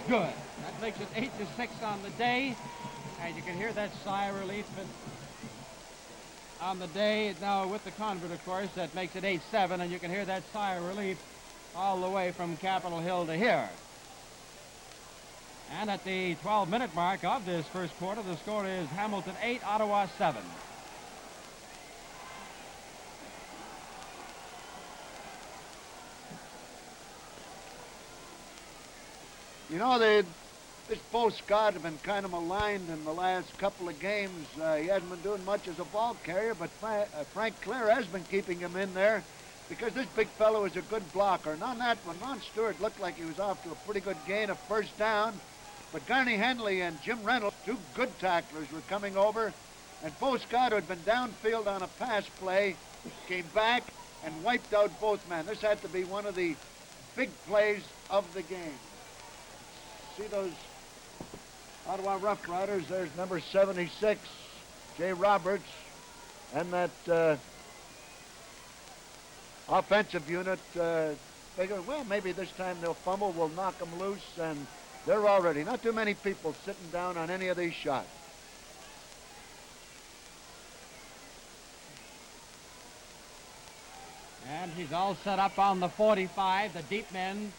good. That makes it 8-6 on the day. And you can hear that sigh of relief on the day. Now with the convert, of course, that makes it 8-7, and you can hear that sigh of relief all the way from Capitol Hill to here. And at the 12-minute mark of this first quarter, the score is Hamilton 8, Ottawa 7. You know, this Bo Scott has been kind of maligned in the last couple of games. He hasn't been doing much as a ball carrier, but Frank Clare has been keeping him in there because this big fellow is a good blocker. And on that one, Ron Stewart looked like he was off to a pretty good gain of first down, but Garney Henley and Jim Reynolds, two good tacklers, were coming over, and Bo Scott, who had been downfield on a pass play, came back and wiped out both men. This had to be one of the big plays of the game. See those Ottawa Rough Riders? There's number 76, Jay Roberts, and that offensive unit figured, well, maybe this time they'll fumble, we'll knock them loose, and they're already not too many people sitting down on any of these shots. And he's all set up on the 45. The deep men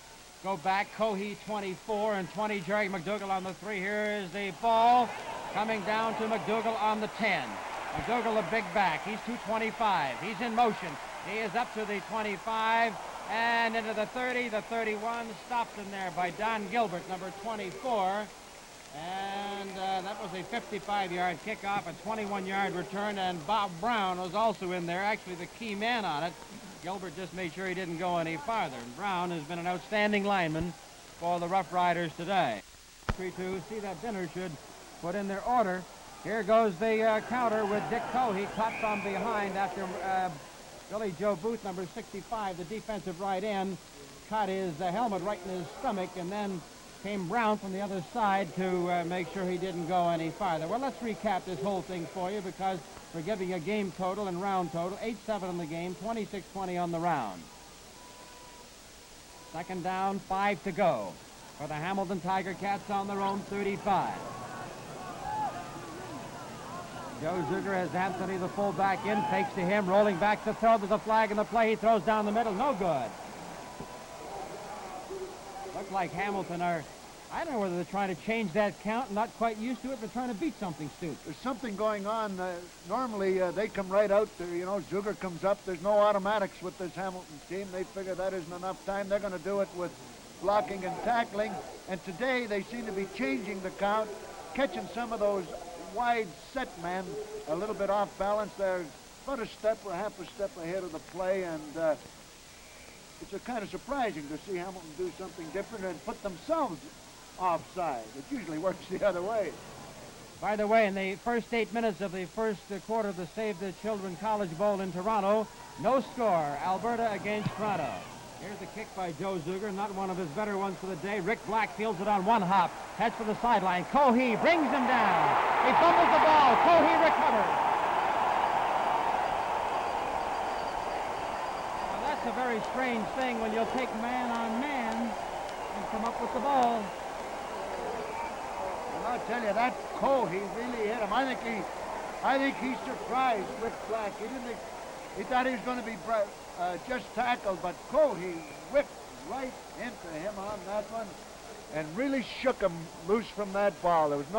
go back. Cohee 24 and 20. Jerry McDougall on the 3. Here is the ball coming down to McDougall on the 10. McDougall, a big back. He's 225. He's in motion. He is up to the 25 and into the 30, the 31. Stopped in there by Don Gilbert, number 24. And that was a 55-yard kickoff, a 21-yard return, and Bob Brown was also in there, actually the key man on it. Gilbert just made sure he didn't go any farther. And Brown has been an outstanding lineman for the Rough Riders today. 3-2, see that dinner should put in their order. Here goes the counter with Dick Cohee caught from behind after Billy Joe Booth, number 65, the defensive right end, caught his helmet right in his stomach, and then came Brown from the other side to make sure he didn't go any farther. Well, let's recap this whole thing for you because we're giving a game total and round total. 8-7 in the game, 26-20 on the round. Second down, 5 to go for the Hamilton Tiger Cats on their own 35. Joe Zuger has Anthony, the fullback, in, fakes to him, rolling back to throw. There's a flag in the play. He throws down the middle. No good. Looks like Hamilton are, I don't know whether they're trying to change that count, not quite used to it, but trying to beat something, Stu. There's something going on. Normally, they come right out there. You know, Zuger comes up. There's no automatics with this Hamilton team. They figure that isn't enough time. They're going to do it with blocking and tackling. And today, they seem to be changing the count, catching some of those wide set men a little bit off balance. They're about a step or half a step ahead of the play, and it's kind of surprising to see Hamilton do something different and put themselves offside. It usually works the other way. By the way, in the first 8 minutes of the first quarter of the Save the Children College Bowl in Toronto, no score, Alberta against Toronto. Here's the kick by Joe Zuger, not one of his better ones for the day. Rick Black fields it on one hop, heads for the sideline. Cohee brings him down. He fumbles the ball. Cohee recovers. Now that's a very strange thing when you'll take man on man and come up with the ball. Well, I'll tell you, that Cohee really hit him. I think he surprised Rick Black. He thought he was going to be just tackled, but Cohee whipped right into him on that one and really shook him loose from that ball. There was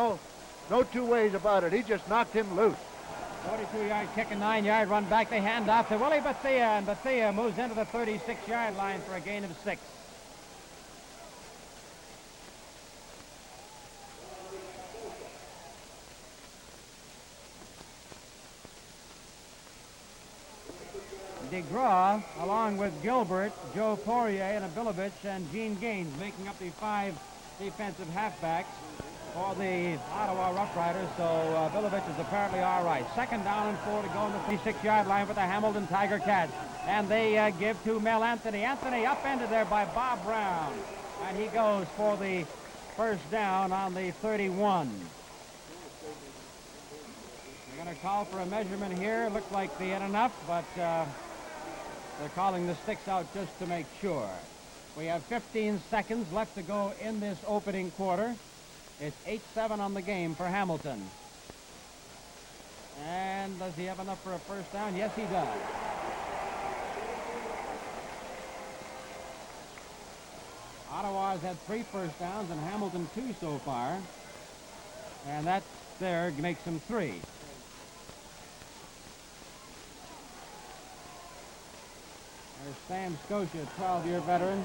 no two ways about it. He just knocked him loose. 42-yard kick, a 9-yard run back. They hand off to Willie Bethea, and Bethea moves into the 36-yard line for a gain of 6. DeGraw, along with Gilbert, Joe Poirier, and Abilovich, and Gene Gaines, making up the 5 defensive halfbacks for the Ottawa Rough Riders, so Abilovich is apparently all right. Second down and 4 to go on the 36-yard line for the Hamilton Tiger Cats, and they give to Mel Anthony. Anthony upended there by Bob Brown, and he goes for the first down on the 31. They're going to call for a measurement here. Looks like they had enough, but they're calling the sticks out just to make sure. We have 15 seconds left to go in this opening quarter. It's 8-7 on the game for Hamilton. And does he have enough for a first down? Yes, he does. Ottawa's had 3 first downs and Hamilton 2 so far. And that there makes him 3. There's Sam Scotia, 12-year veteran.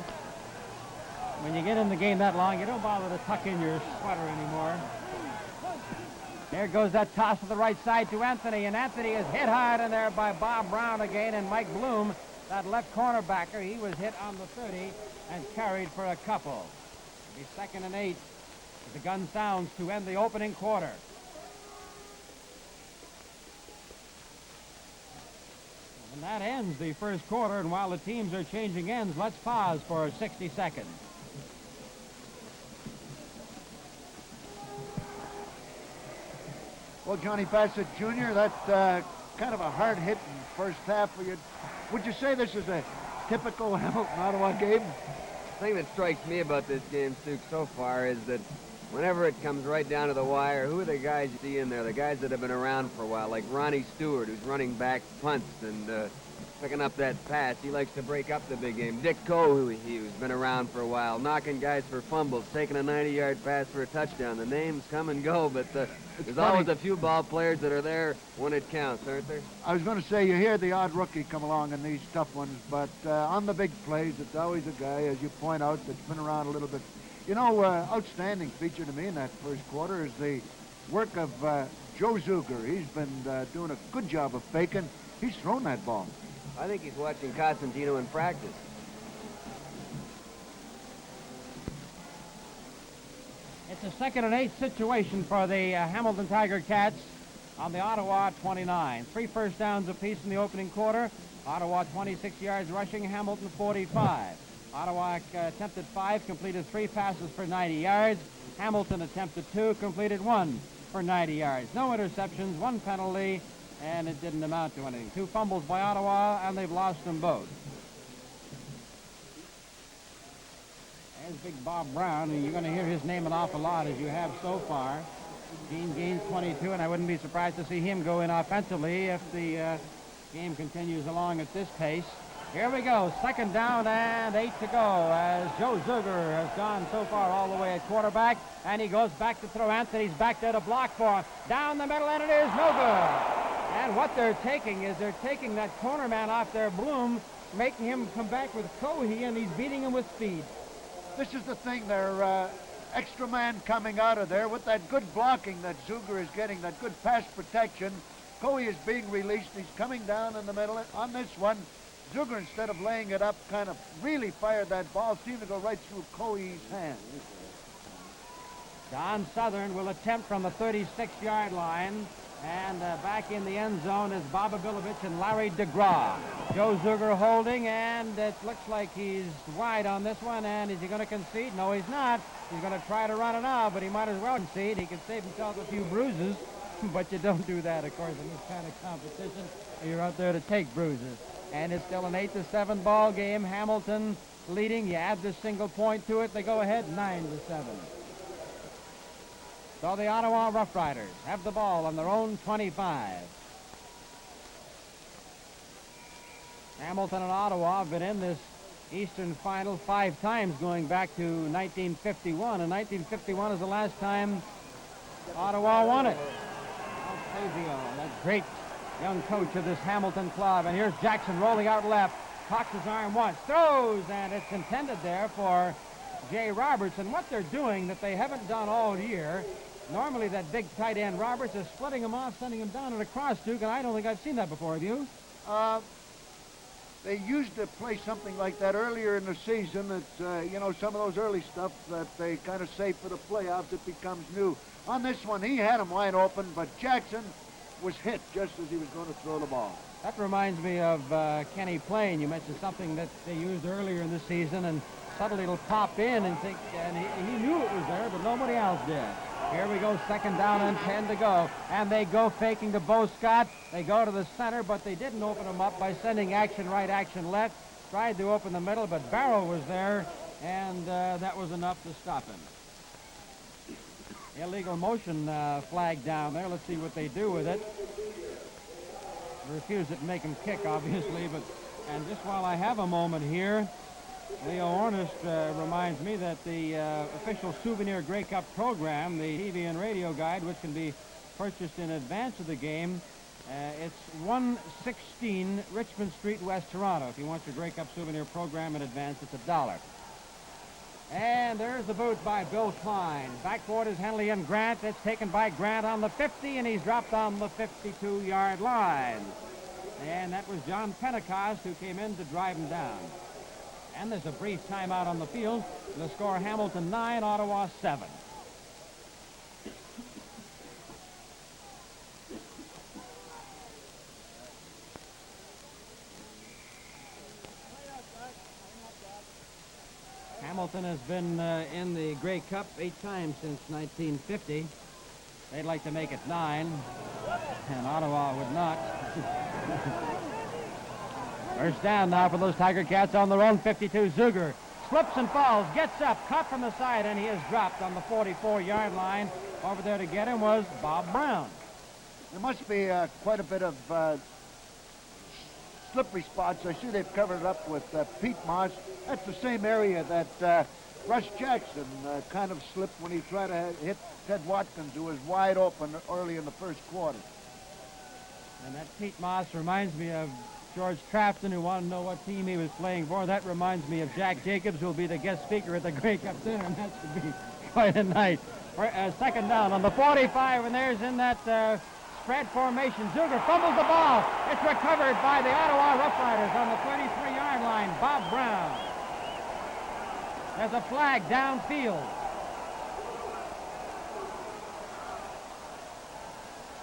When you get in the game that long, you don't bother to tuck in your sweater anymore. There goes that toss to the right side to Anthony, and Anthony is hit hard in there by Bob Brown again, and Mike Bloom, that left cornerbacker, he was hit on the 30 and carried for a couple. It'll be 2nd and 8 as the gun sounds to end the opening quarter. And that ends the first quarter, and while the teams are changing ends, let's pause for 60 seconds. Well, Johnny Bassett Jr., that's kind of a hard-hitting first half. Would you say this is a typical Hamilton-Ottawa game? The thing that strikes me about this game, Stu, so far is that whenever it comes right down to the wire, who are the guys you see in there? The guys that have been around for a while, like Ronnie Stewart, who's running back punts and picking up that pass. He likes to break up the big game. Dick Coe, who's been around for a while, knocking guys for fumbles, taking a 90-yard pass for a touchdown. The names come and go, but there's always a few ball players that are there when it counts, aren't there? I was going to say, you hear the odd rookie come along in these tough ones, but on the big plays, it's always a guy, as you point out, that's been around a little bit. You know, outstanding feature to me in that first quarter is the work of Joe Zuger. He's been doing a good job of faking. He's thrown that ball. I think he's watching Costantino in practice. It's a 2nd and 8 situation for the Hamilton Tiger Cats on the Ottawa 29. 3 first downs apiece in the opening quarter. Ottawa 26 yards rushing, Hamilton 45. Ottawa attempted 5, completed 3 passes for 90 yards. Hamilton attempted 2, completed 1 for 90 yards. No interceptions, 1 penalty, and it didn't amount to anything. 2 fumbles by Ottawa, and they've lost them both. There's big Bob Brown, and you're going to hear his name an awful lot, as you have so far. Gene gains 22, and I wouldn't be surprised to see him go in offensively if the game continues along at this pace. Here we go, 2nd down and 8 to go as Joe Zuger has gone so far all the way at quarterback, and he goes back to throw. Anthony's back there to block for him. Down the middle, and it is no good. And what they're taking is they're taking that corner man off there, Bloom, making him come back with Cohey, and he's beating him with speed. This is the thing, they're extra man coming out of there with that good blocking that Zuger is getting, that good pass protection. Cohey is being released. He's coming down in the middle. On this one, Zuger, instead of laying it up, kind of really fired that ball, seemed to go right through Cohey's hand. Don Southern will attempt from the 36-yard line, and back in the end zone is Bob Abilovich and Larry DeGraw. Joe Zuger holding, and it looks like he's wide on this one, and is he going to concede? No, he's not. He's going to try to run it out, but he might as well concede. He can save himself a few bruises, but you don't do that, of course, in this kind of competition. You're out there to take bruises. And it's still an 8-7 ball game. Hamilton leading. You add this single point to it, they go ahead 9-7. So the Ottawa Rough Riders have the ball on their own 25. Hamilton and Ottawa have been in this Eastern Final 5 times going back to 1951, and 1951 is the last time Ottawa won it. Alfazio, that great young coach of this Hamilton club. And here's Jackson rolling out left, cocks his arm once, throws, and it's intended there for Jay Roberts. And what they're doing that they haven't done all year, normally that big tight end Roberts is splitting him off, sending him down and across, Duke, and I don't think I've seen that before. Have you? They used to play something like that earlier in the season. It's, you know, some of those early stuff that they kind of save for the playoffs. It becomes new. On this one, he had him wide open, but Jackson was hit just as he was going to throw the ball. That reminds me of Kenny Plain. You mentioned something that they used earlier in the season, and suddenly it'll pop in and think, and he knew it was there, but nobody else did. Here we go, 2nd down and 10 to go. And they go faking to Bo Scott. They go to the center, but they didn't open him up by sending action right, action left. Tried to open the middle, but Barrow was there and that was enough to stop him. Illegal motion flag down there. Let's see what they do with it. Refuse it and make him kick, obviously, but and just while I have a moment here, Leo Ornest reminds me that the official Souvenir Grey Cup program, the TV and radio guide, which can be purchased in advance of the game, it's 116 Richmond Street, West Toronto. If you want your Grey Cup souvenir program in advance, it's $1. And there's the boot by Bill Klein. Backboard is Henley and Grant. It's taken by Grant on the 50, and he's dropped on the 52-yard line. And that was John Pentecost who came in to drive him down. And there's a brief timeout on the field. The score, Hamilton 9, Ottawa 7. Hamilton has been in the Grey Cup 8 times since 1950. They'd like to make it 9, and Ottawa would not. First down now for those Tiger Cats on their own 52. Zuger slips and falls, gets up, caught from the side, and he is dropped on the 44-yard line. Over there to get him was Bob Brown. There must be quite a bit of slippery spots. I see they've covered it up with peat moss. That's the same area that Russ Jackson kind of slipped when he tried to hit Ted Watkins, who was wide open early in the first quarter. And that peat moss reminds me of George Trafton, who wanted to know what team he was playing for. That reminds me of Jack Jacobs, who will be the guest speaker at the Grey Cup dinner, and that should be quite a night. Second down on the 45, and there's in that spread formation. Zuger fumbles the ball. It's recovered by the Ottawa Rough Riders on the 33-yard line. Bob Brown. There's a flag downfield.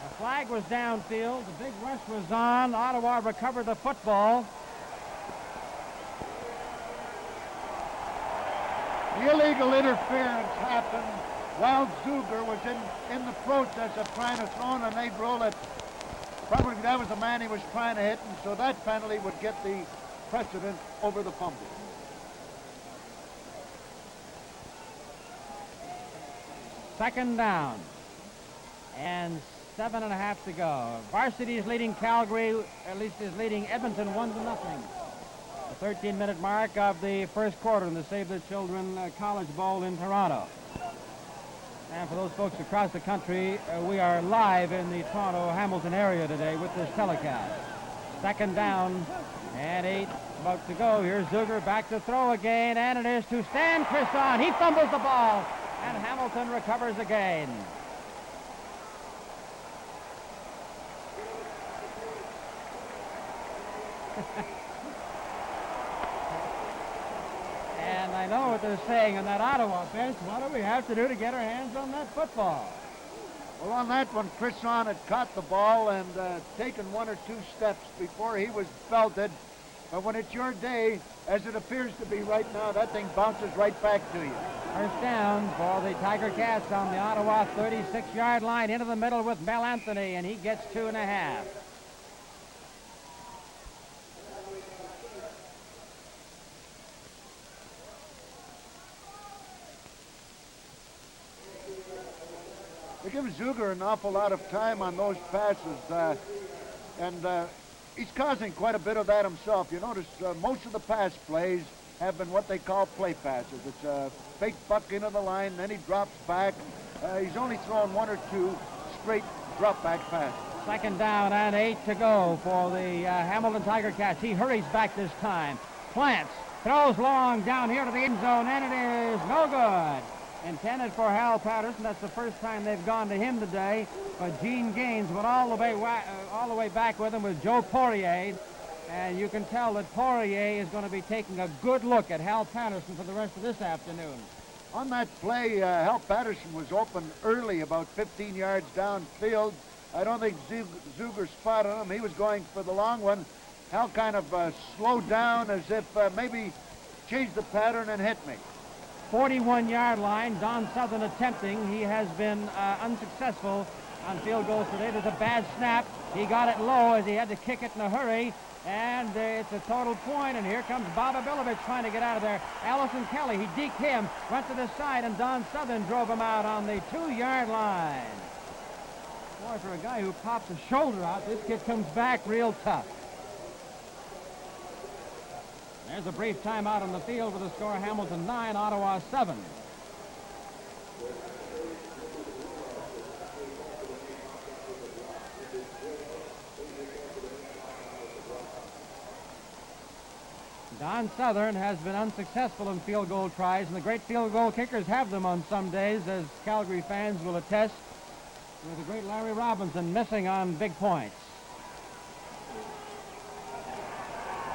The flag was downfield. The big rush was on. Ottawa recovered the football. The illegal interference happened while Zuger was in the process of trying to throw, and they'd roll it. Probably that was the man he was trying to hit, and so that penalty would get the precedent over the fumble. Second down. And 7.5 to go. Varsity is leading Calgary, at least is leading Edmonton 1-0. The 13-minute mark of the first quarter in the Save the Children College Bowl in Toronto. And for those folks across the country, we are live in the Toronto-Hamilton area today with this telecast. Second down and 8 about to go. Here's Zuger back to throw again, and it is to Stan Crisson. He fumbles the ball, and Hamilton recovers again. And I know what they're saying on that Ottawa bench. What do we have to do to get our hands on that football? Well, on that one, Crisson had caught the ball and taken 1 or 2 steps before he was belted. But when it's your day, as it appears to be right now, that thing bounces right back to you. First down for the Tiger Cats on the Ottawa 36-yard line, into the middle with Mel Anthony, and he gets 2.5. They give Zuger an awful lot of time on those passes, and he's causing quite a bit of that himself. You notice most of the pass plays have been what they call play passes. It's a fake buck into the line, then he drops back. He's only thrown 1 or 2 straight drop-back passes. Second down and 8 to go for the Hamilton Tiger Cats. He hurries back this time. Plants, throws long down here to the end zone, and it is no good. Intended for Hal Patterson. That's the first time they've gone to him today. But Gene Gaines went all the way back with him with Joe Poirier. And you can tell that Poirier is going to be taking a good look at Hal Patterson for the rest of this afternoon. On that play, Hal Patterson was open early, about 15 yards downfield. I don't think Zuger spotted him. He was going for the long one. Hal kind of slowed down as if maybe changed the pattern and hit me. 41-yard line, Don Southern attempting. He has been unsuccessful on field goals today. There's a bad snap. He got it low as he had to kick it in a hurry. And it's a total point, and here comes Bob Abilovich trying to get out of there. Allison Kelly, he deked him, went to the side, and Don Southern drove him out on the 2-yard line. Boy, for a guy who pops a shoulder out, this kid comes back real tough. There's a brief timeout on the field with the score Hamilton 9, Ottawa 7. Don Southern has been unsuccessful in field goal tries, and the great field goal kickers have them on some days, as Calgary fans will attest, with the great Larry Robinson missing on big points.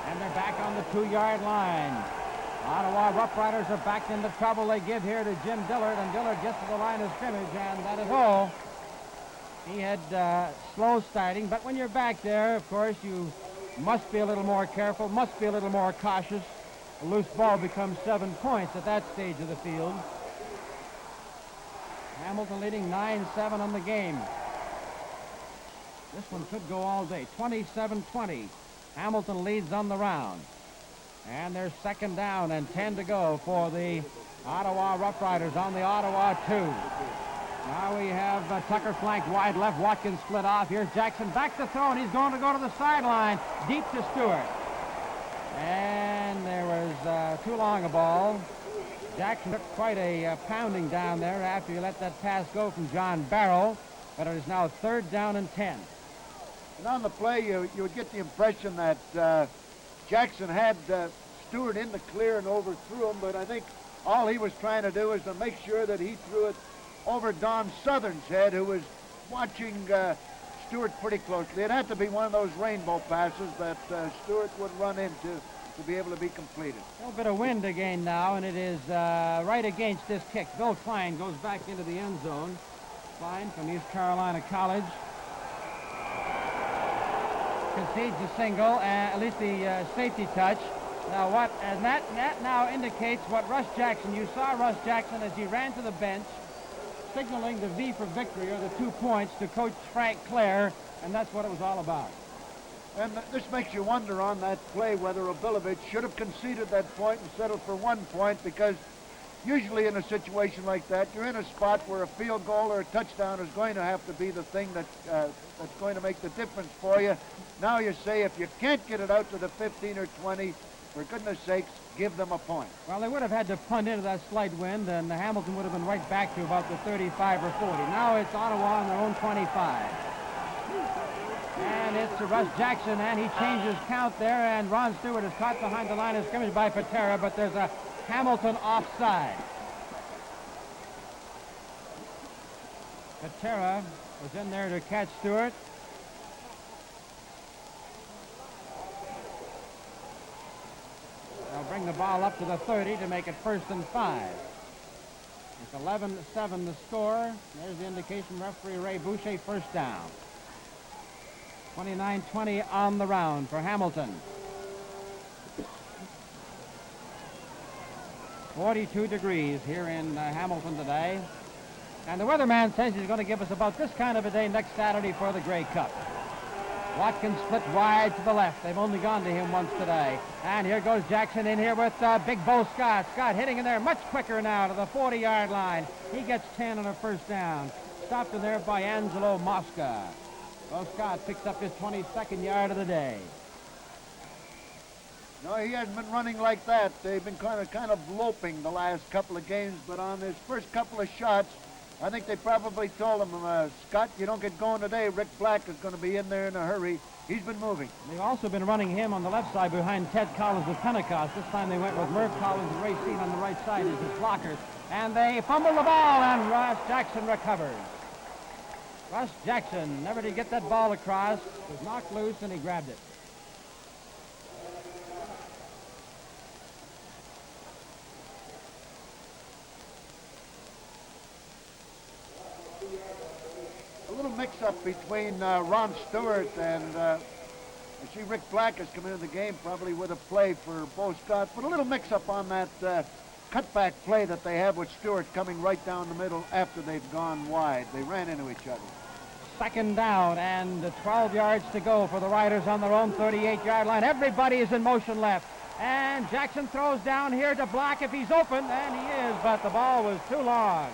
And they're back on the 2-yard line. Ottawa Rough Riders are back into trouble. They give here to Jim Dillard, and Dillard gets to the line of scrimmage, and that is all. He had slow starting, but when you're back there, of course, you must be a little more careful, must be a little more cautious. A loose ball becomes 7 points at that stage of the field. Hamilton leading 9-7 on the game. This one could go all day. 27-20. Hamilton leads on the round. And there's 2nd down and 10 to go for the Ottawa Rough Riders on the Ottawa 2. Now we have Tucker flanked wide left. Watkins split off. Here's Jackson back to throw, and he's going to go to the sideline. Deep to Stewart. And there was too long a ball. Jackson took quite a pounding down there after he let that pass go from John Barrow. But it is now 3rd down and 10. And on the play, you would get the impression that Jackson had Stewart in the clear and overthrew him, but I think all he was trying to do is to make sure that he threw it over Don Southern's head, who was watching Stewart pretty closely. It had to be one of those rainbow passes that Stewart would run into to be able to be completed. A little bit of wind again now, and it is right against this kick. Bill Klein goes back into the end zone. Klein from East Carolina College concedes a single, at least the safety touch. Now and that now indicates what Russ Jackson, you saw Russ Jackson as he ran to the bench, signaling the V for victory, or the 2 points, to Coach Frank Clare, and that's what it was all about. And this makes you wonder on that play whether Abilovich should have conceded that point and settled for 1 point, because usually in a situation like that, you're in a spot where a field goal or a touchdown is going to have to be the thing that's going to make the difference for you. Now you say if you can't get it out to the 15 or 20, for goodness sakes, give them a point. Well, they would have had to punt into that slight wind, and Hamilton would have been right back to about the 35 or 40. Now it's Ottawa on their own 25. And it's Russ Jackson, and he changes count there, and Ron Stewart is caught behind the line of scrimmage by Patera, but there's a Hamilton offside. Patera was in there to catch Stewart. They'll bring the ball up to the 30 to make it 1st and 5. It's 11-7 the score. There's the indication, referee Ray Boucher, 1st down. 29-20 on the round for Hamilton. 42 degrees here in Hamilton today. And the weatherman says he's going to give us about this kind of a day next Saturday for the Grey Cup. Watkins split wide to the left. They've only gone to him once today. And here goes Jackson in here with Big Bo Scott. Scott hitting in there much quicker now to the 40-yard line. He gets 10 on a 1st down. Stopped in there by Angelo Mosca. Bo Scott picks up his 22nd yard of the day. No, he hasn't been running like that. They've been kind of loping the last couple of games, but on his first couple of shots, I think they probably told him, Scott, you don't get going today. Rick Black is going to be in there in a hurry. He's been moving. They've also been running him on the left side behind Ted Collins of Pentecost. This time they went with Merv Collins and Ray Seed on the right side as his blockers. And they fumble the ball, and Russ Jackson recovers. Russ Jackson never did get that ball across. It was knocked loose, and he grabbed it. A little mix-up between Ron Stewart and I see Rick Black has come into the game probably with a play for Bo Scott, but a little mix-up on that cutback play that they have with Stewart coming right down the middle after they've gone wide. They ran into each other. Second down and 12 yards to go for the Riders on their own 38-yard line. Everybody is in motion left. And Jackson throws down here to block if he's open, and he is, but the ball was too long.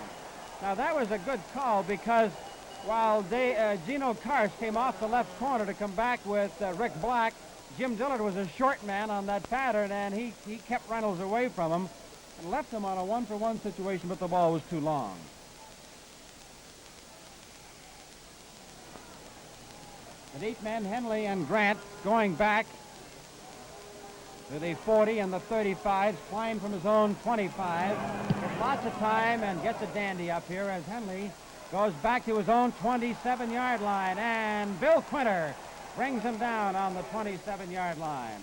Now, that was a good call because while Gino Karst came off the left corner to come back with Rick Black, Jim Dillard was a short man on that pattern, and he kept Reynolds away from him and left him on a one-for-one situation, but the ball was too long. The deep men, Henley and Grant, going back to the 40 and the 35, flying from his own 25. Gets lots of time and gets a dandy up here as Henley goes back to his own 27-yard line. And Bill Quinter brings him down on the 27-yard line.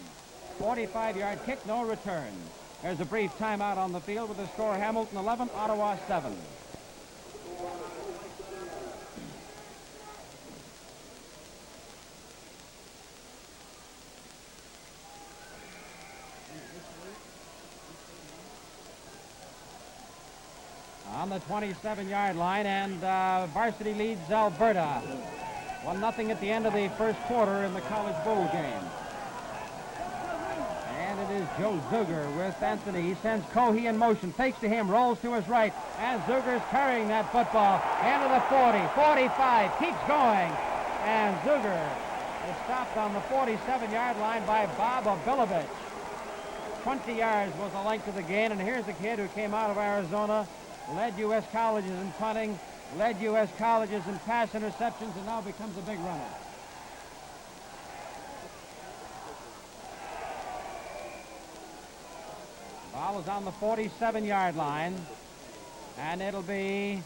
45-yard kick, no return. There's a brief timeout on the field with the score Hamilton 11, Ottawa 7. On the 27-yard line, and varsity leads Alberta 1-0 at the end of the first quarter in the College Bowl game. And it is Joe Zuger with Anthony. He sends Cohey in motion, fakes to him, rolls to his right, and Zuger's carrying that football into the 40, 45, keeps going, and Zuger is stopped on the 47-yard line by Bob Obilovich. 20 yards was the length of the gain, and here's a kid who came out of Arizona, led U.S. colleges in punting, led U.S. colleges in pass interceptions, and now becomes a big runner. Ball is on the 47-yard line, and it'll be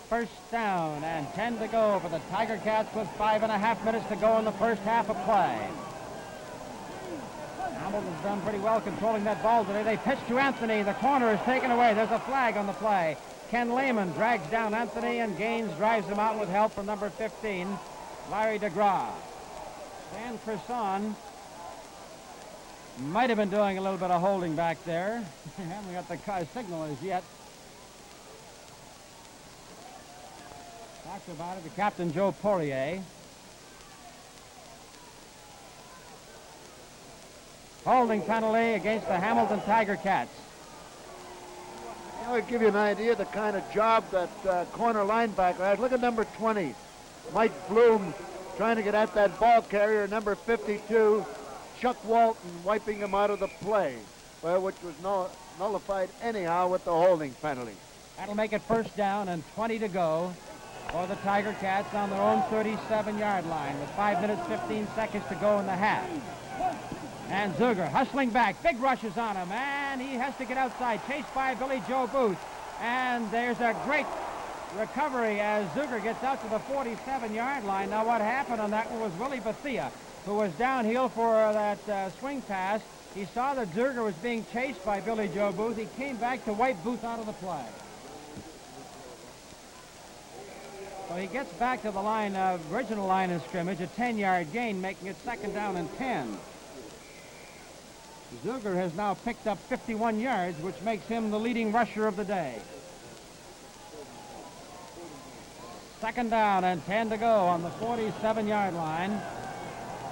first down and 10 to go for the Tiger Cats with 5.5 minutes to go in the first half of play. Hamilton's done pretty well controlling that ball today. They pitch to Anthony. The corner is taken away. There's a flag on the play. Ken Lehman drags down Anthony, and Gaines drives him out with help from number 15, Larry DeGraw. Dan Crisson might have been doing a little bit of holding back there. Haven't got the signal as yet. Talked about it to Captain Joe Poirier. Holding penalty against the Hamilton Tiger Cats. I'll give you an idea of the kind of job that corner linebacker has. Look at number 20, Mike Bloom, trying to get at that ball carrier. Number 52, Chuck Walton, wiping him out of the play, which was nullified anyhow with the holding penalty. That'll make it first down and 20 to go for the Tiger Cats on their own 37-yard line with 5 minutes, 15 seconds to go in the half. And Zuger hustling back, big rushes on him, and he has to get outside, chased by Billy Joe Booth. And there's a great recovery as Zuger gets out to the 47-yard line. Now what happened on that one was Willie Bethea, who was downhill for that swing pass. He saw that Zuger was being chased by Billy Joe Booth. He came back to wipe Booth out of the play. So he gets back to the line of original line of scrimmage, a 10-yard gain, making it second down and 10. Zuger has now picked up 51 yards, which makes him the leading rusher of the day. Second down and 10 to go on the 47-yard line.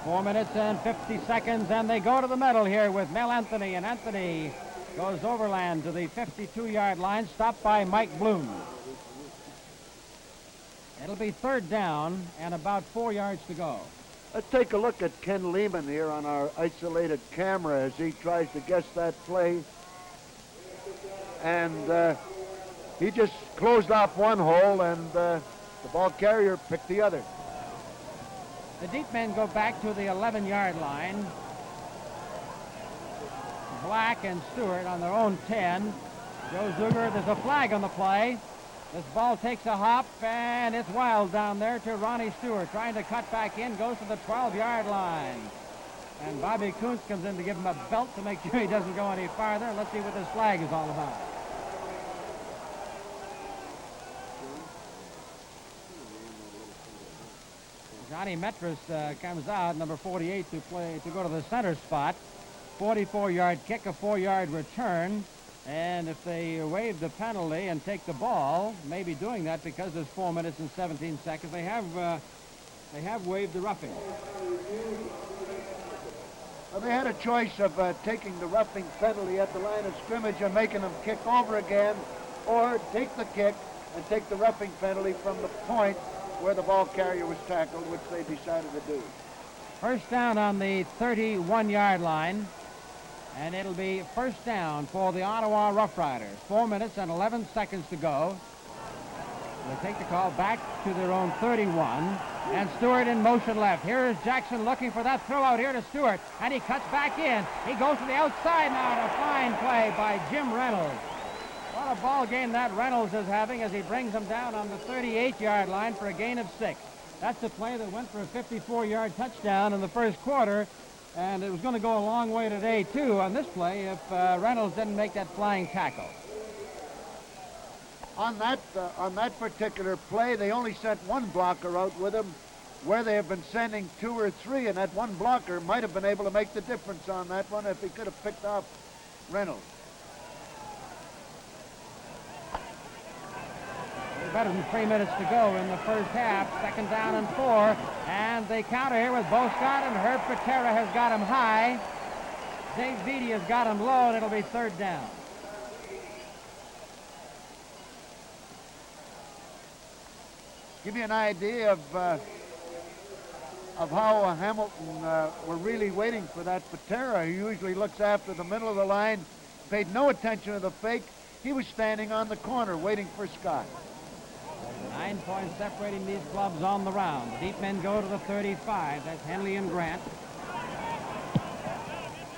4 minutes and 50 seconds, and they go to the middle here with Mel Anthony, and Anthony goes overland to the 52-yard line, stopped by Mike Bloom. It'll be third down and about 4 yards to go. Let's take a look at Ken Lehman here on our isolated camera as he tries to guess that play. And he just closed off one hole, and the ball carrier picked the other. The deep men go back to the 11-yard line. Black and Stewart on their own 10. Joe Zuger, there's a flag on the play. This ball takes a hop, and it's wild down there to Ronnie Stewart, trying to cut back in, goes to the 12-yard line. And Bobby Kuntz comes in to give him a belt to make sure he doesn't go any farther. Let's see what this flag is all about. Johnny Metris comes out, number 48, to go to the center spot. 44-yard kick, a 4-yard return. And if they waive the penalty and take the ball, maybe doing that because there's 4 minutes and 17 seconds, they have waived the roughing. Well, they had a choice of taking the roughing penalty at the line of scrimmage and making them kick over again, or take the kick and take the roughing penalty from the point where the ball carrier was tackled, which they decided to do. First down on the 31-yard line, and it'll be first down for the Ottawa Rough Riders. 4 minutes and 11 seconds to go. They take the call back to their own 31, and Stewart in motion left. Here is Jackson looking for that throw out here to Stewart, and he cuts back in. He goes to the outside now, and a fine play by Jim Reynolds. What a ball game that Reynolds is having as he brings him down on the 38-yard line for a gain of 6. That's a play that went for a 54-yard touchdown in the first quarter, and it was going to go a long way today, too, on this play if Reynolds didn't make that flying tackle. On that particular play, they only sent one blocker out with him, where they have been sending 2 or 3, and that one blocker might have been able to make the difference on that one if he could have picked off Reynolds. Better than 3 minutes to go in the first half. Second down and 4, and they counter here with Bo Scott, and Herb Patera has got him high. Dave Beatty has got him low, and it'll be third down. Give you an idea of how Hamilton were really waiting for that Patera. He usually looks after the middle of the line, paid no attention to the fake. He was standing on the corner waiting for Scott. 9 points separating these clubs on the round. The deep men go to the 35. That's Henley and Grant.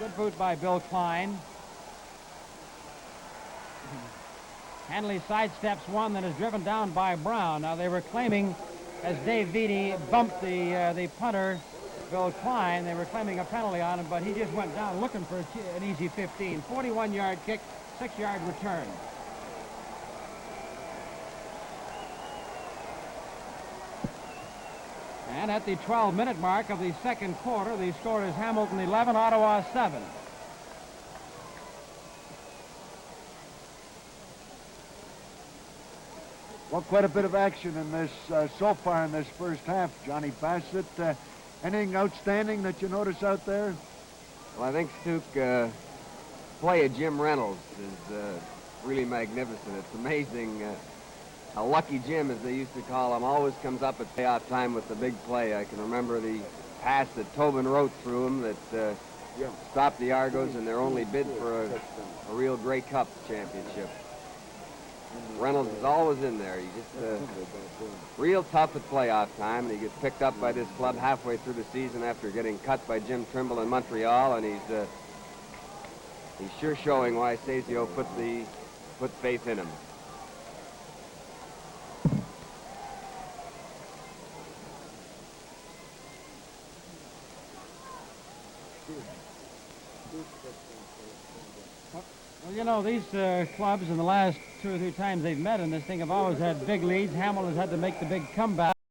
Good boot by Bill Klein. Henley sidesteps one that is driven down by Brown. Now they were claiming, as Dave Beatty bumped the punter, Bill Klein, they were claiming a penalty on him, but he just went down looking for an easy 15. 41-yard kick, 6-yard return. And at the 12-minute mark of the second quarter, the score is Hamilton 11, Ottawa 7. Well, quite a bit of action in this so far in this first half, Johnny Bassett. Anything outstanding that you notice out there? Well, I think, Stuke, play of Jim Reynolds is really magnificent. It's amazing how Lucky Jim, as they used to call him, always comes up at payoff time with the big play. I can remember the pass that Tobin wrote through him that stopped the Argos in their only bid for a real Grey Cup championship. Reynolds is always in there. He's just real tough at playoff time, and he gets picked up by this club halfway through the season after getting cut by Jim Trimble in Montreal, and he's sure showing why Sazio put faith in him. Well, you know, these clubs in the last 2 or 3 times they've met in this thing have always had big leads. Hamilton's had to make the big comeback.